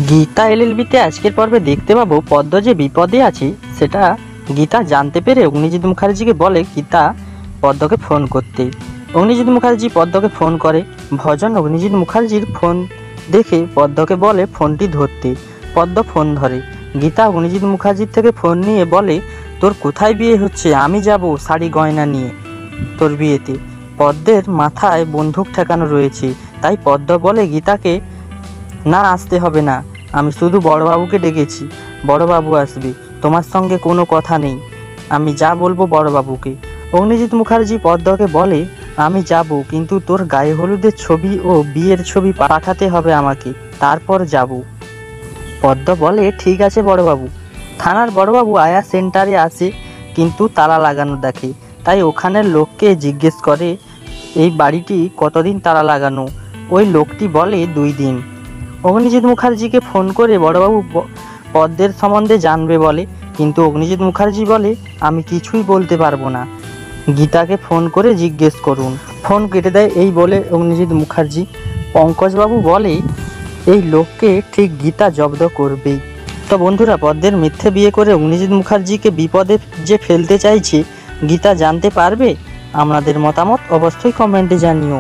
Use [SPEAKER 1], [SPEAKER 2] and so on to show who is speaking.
[SPEAKER 1] গীতা এলএলবিতে আজকের পর্বে দেখতে পাবো পদ্ম যে বিপদে আছে সেটা গীতা জানতে পেরে অগ্নিজিৎ মুখার্জিকে বলে গীতা পদ্মকে ফোন করতে। অগ্নিজিৎ মুখার্জি পদ্মকে ফোন করে। ভজন অগ্নিজিৎ মুখার্জির ফোন দেখে পদ্মকে বলে ফোনটি ধরতে। পদ্ম ফোন ধরে। গীতা অগ্নিজিৎ মুখার্জির থেকে ফোন নিয়ে বলে, তোর কোথায় বিয়ে হচ্ছে? আমি যাব শাড়ি গয়না নিয়ে তোর বিয়েতে। পদ্মের মাথায় বন্দুক ঠেকানো রয়েছে, তাই পদ্ম বলে গীতাকে, না আসতে হবে না, আমি শুধু বড়বাবুকে ডেকেছি, বড়বাবু আসবে, তোমার সঙ্গে কোনো কথা নেই, আমি যা বলবো বড়বাবুকে। অগ্নিজিৎ মুখার্জি পদ্মকে বলে, আমি যাব, কিন্তু তোর গায়ে হলুদের ছবি ও বিয়ের ছবি পাঠাতে হবে আমাকে, তারপর যাব। পদ্ম বলে, ঠিক আছে বড়বাবু। থানার বড়বাবু আয়া সেন্টারে আসে, কিন্তু তালা লাগানো দেখে, তাই ওখানের লোককে জিজ্ঞেস করে এই বাড়িটি কতদিন তালা লাগানো। ওই লোকটি বলে 2 দিন। অগ্নিজিৎ মুখার্জিকে ফোন করে বড়বাবু পদ্মের সম্বন্ধে জানবে বলে, কিন্তু অগ্নিজিৎ মুখার্জি বলে, আমি কিছুই বলতে পারবো না, গীতাকে ফোন করে জিজ্ঞেস করুন। ফোন কেটে দেয়। এই বলে অগ্নিজিৎ মুখার্জি। পঙ্কজবাবু বলে, এই লোককে ঠিক গীতা জব্দ করবেই। তো বন্ধুরা, পদ্মের মিথ্যে বিয়ে করে অগ্নিজিৎ মুখার্জিকে বিপদে যে ফেলতে চাইছে গীতা জানতে পারবে? আপনাদের মতামত অবশ্যই কমেন্টে জানিও।